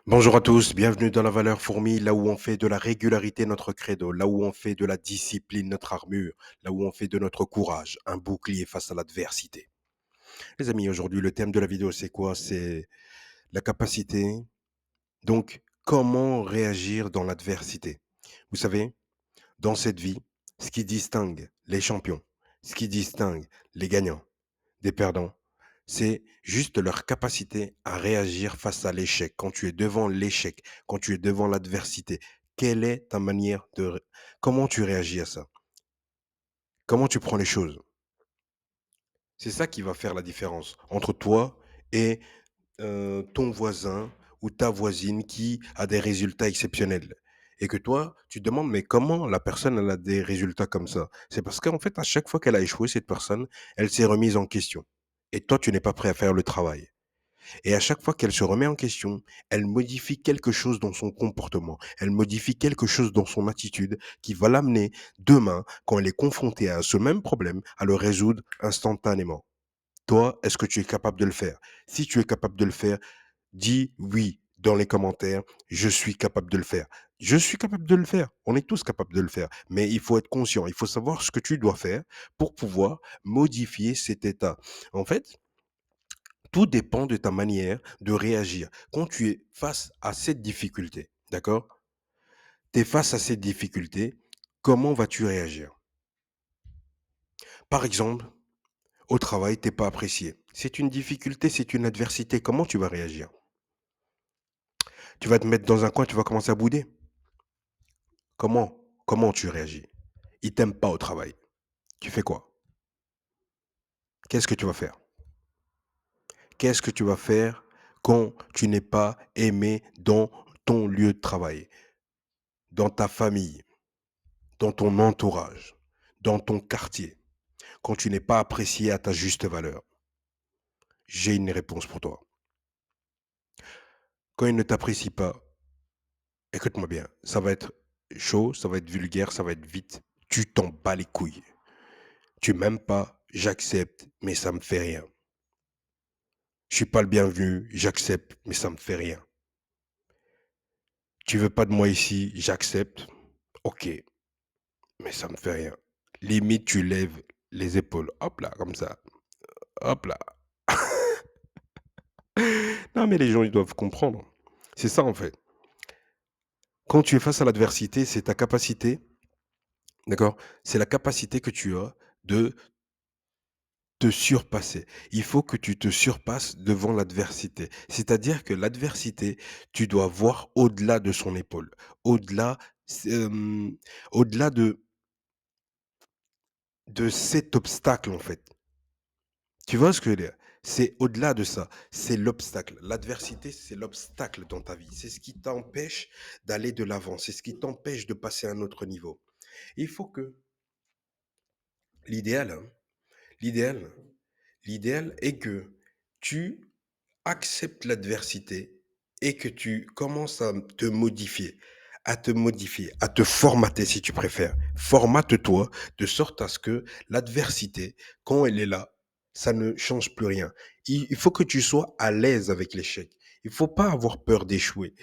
Bonjour à tous, bienvenue dans la valeur fourmi, là où on fait de la régularité notre credo, là où on fait de la discipline notre armure, là où on fait de notre courage un bouclier face à l'adversité. Les amis, aujourd'hui, le thème de la vidéo, c'est quoi? C'est la capacité. Donc, comment réagir dans l'adversité? Vous savez, dans cette vie, ce qui distingue les champions, ce qui distingue les gagnants, des perdants, c'est juste leur capacité à réagir face à l'échec. Quand tu es devant l'échec, quand tu es devant l'adversité, quelle est ta manière de... Comment tu réagis à ça? Comment tu prends les choses? C'est ça qui va faire la différence entre toi et ton voisin ou ta voisine qui a des résultats exceptionnels. Et que toi, tu te demandes, mais comment la personne elle a des résultats comme ça? C'est parce qu'en fait, à chaque fois qu'elle a échoué, cette personne, elle s'est remise en question. Et toi, tu n'es pas prêt à faire le travail. Et à chaque fois qu'elle se remet en question, elle modifie quelque chose dans son comportement, elle modifie quelque chose dans son attitude qui va l'amener demain, quand elle est confrontée à ce même problème, à le résoudre instantanément. Toi, est-ce que tu es capable de le faire? Si tu es capable de le faire, dis oui dans les commentaires, je suis capable de le faire. Je suis capable de le faire. On est tous capables de le faire. Mais il faut être conscient. Il faut savoir ce que tu dois faire pour pouvoir modifier cet état. En fait, tout dépend de ta manière de réagir. Quand tu es face à cette difficulté, d'accord? Tu es face à cette difficulté, comment vas-tu réagir? Par exemple, au travail, tu n'es pas apprécié. C'est une difficulté, c'est une adversité. Comment tu vas réagir? Tu vas te mettre dans un coin, tu vas commencer à bouder. Comment tu réagis? Ils t'aiment pas au travail. Tu fais quoi? Qu'est-ce que tu vas faire? Qu'est-ce que tu vas faire quand tu n'es pas aimé dans ton lieu de travail, dans ta famille, dans ton entourage, dans ton quartier, quand tu n'es pas apprécié à ta juste valeur? J'ai une réponse pour toi. Quand ils ne t'apprécient pas, écoute-moi bien, ça va être chaud, ça va être vulgaire, ça va être vite. Tu t'en bats les couilles. Tu m'aimes pas, j'accepte, mais ça me fait rien. Je suis pas le bienvenu, j'accepte, mais ça me fait rien. Tu veux pas de moi ici, j'accepte, ok, mais ça me fait rien. Limite, tu lèves les épaules, hop là, comme ça, hop là. Non, mais les gens, ils doivent comprendre. C'est ça, en fait. Quand tu es face à l'adversité, c'est ta capacité, d'accord? C'est la capacité que tu as de te surpasser. Il faut que tu te surpasses devant l'adversité. C'est-à-dire que l'adversité, tu dois voir au-delà de son épaule, au-delà, au-delà de cet obstacle, en fait. Tu vois ce que je veux dire? C'est au-delà de ça, c'est l'obstacle. L'adversité, c'est l'obstacle dans ta vie. C'est ce qui t'empêche d'aller de l'avant, c'est ce qui t'empêche de passer à un autre niveau. Il faut que l'idéal, hein, l'idéal, l'idéal est que tu acceptes l'adversité et que tu commences à te modifier, à te formater si tu préfères. Formate-toi de sorte à ce que l'adversité, quand elle est là, ça ne change plus rien. Il faut que tu sois à l'aise avec l'échec. Il faut pas avoir peur d'échouer.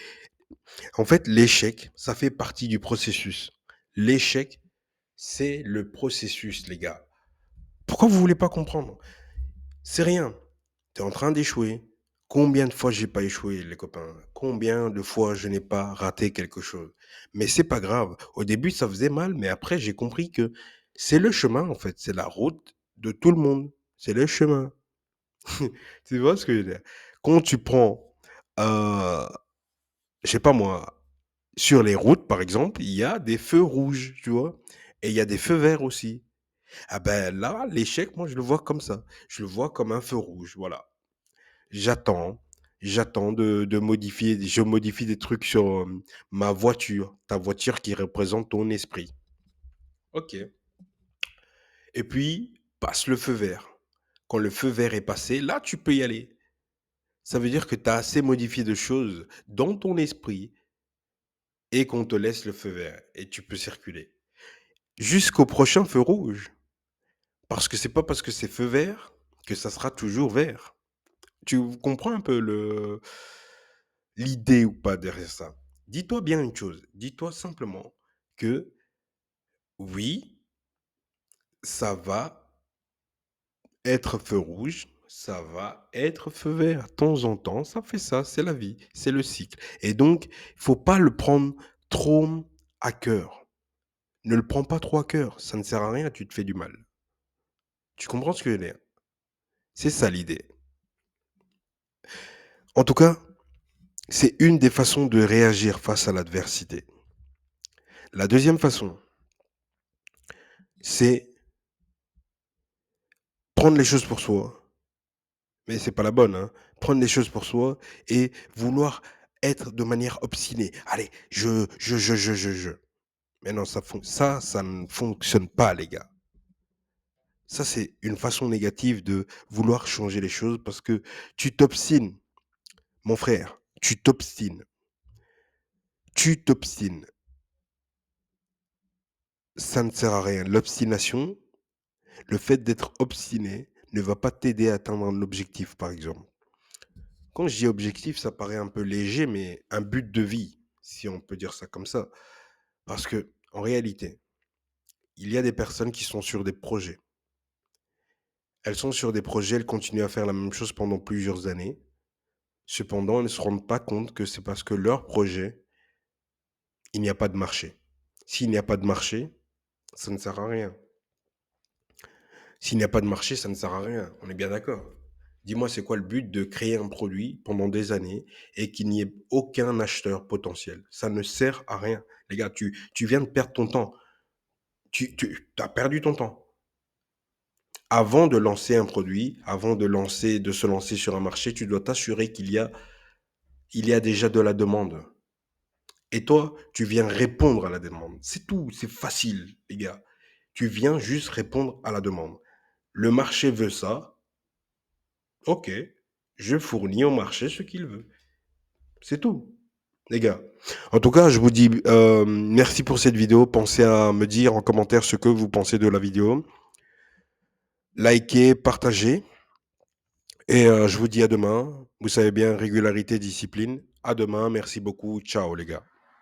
En fait, l'échec, ça fait partie du processus. L'échec, c'est le processus, les gars. Pourquoi vous voulez pas comprendre? C'est rien. Tu es en train d'échouer. Combien de fois j'ai pas échoué, les copains? Combien de fois je n'ai pas raté quelque chose? Mais c'est pas grave. Au début, ça faisait mal, mais après, j'ai compris que c'est le chemin, en fait. C'est la route de tout le monde. C'est le chemin. Tu vois ce que je veux dire? Quand tu prends, euh, je sais pas moi, sur les routes, par exemple, il y a des feux rouges, tu vois? Et il y a des feux verts aussi. Ah ben là, l'échec, moi, je le vois comme ça. Je le vois comme un feu rouge, voilà. J'attends, j'attends de modifier, je modifie des trucs sur ma voiture, ta voiture qui représente ton esprit. Ok. Et puis, passe le feu vert. Quand le feu vert est passé, là, tu peux y aller. Ça veut dire que tu as assez modifié de choses dans ton esprit et qu'on te laisse le feu vert et tu peux circuler. Jusqu'au prochain feu rouge. Parce que c'est pas parce que c'est feu vert que ça sera toujours vert. Tu comprends un peu l'idée ou pas derrière ça. Dis-toi bien une chose, dis-toi simplement que oui, ça va être feu rouge, ça va être feu vert. De temps en temps, ça fait ça, c'est la vie, c'est le cycle. Et donc, il faut pas le prendre trop à cœur. Ne le prends pas trop à cœur, ça ne sert à rien, tu te fais du mal. Tu comprends ce que je veux dire? C'est ça l'idée. En tout cas, c'est une des façons de réagir face à l'adversité. La deuxième façon, c'est prendre les choses pour soi, mais c'est pas la bonne, hein. Prendre les choses pour soi et vouloir être de manière obstinée. Allez, je. Mais non, ça ne fonctionne pas, les gars. Ça, c'est une façon négative de vouloir changer les choses parce que tu t'obstines, mon frère. Tu t'obstines. Tu t'obstines. Ça ne sert à rien. L'obstination, le fait d'être obstiné ne va pas t'aider à atteindre un objectif, par exemple. Quand je dis objectif, ça paraît un peu léger, mais un but de vie, si on peut dire ça comme ça. Parce que, en réalité, il y a des personnes qui sont sur des projets. Elles sont sur des projets, elles continuent à faire la même chose pendant plusieurs années. Cependant, elles ne se rendent pas compte que c'est parce que leur projet, il n'y a pas de marché. S'il n'y a pas de marché, ça ne sert à rien. S'il n'y a pas de marché, ça ne sert à rien. On est bien d'accord. Dis-moi, c'est quoi le but de créer un produit pendant des années et qu'il n'y ait aucun acheteur potentiel? Ça ne sert à rien. Les gars, tu viens de perdre ton temps. Tu as perdu ton temps. Avant de lancer un produit, avant de se lancer sur un marché, tu dois t'assurer il y a déjà de la demande. Et toi, tu viens répondre à la demande. C'est tout, c'est facile, les gars. Tu viens juste répondre à la demande. Le marché veut ça, ok, je fournis au marché ce qu'il veut. C'est tout, les gars. En tout cas, je vous dis merci pour cette vidéo. Pensez à me dire en commentaire ce que vous pensez de la vidéo. Likez, partagez. Et je vous dis à demain. Vous savez bien, régularité, discipline. À demain. Merci beaucoup. Ciao, les gars.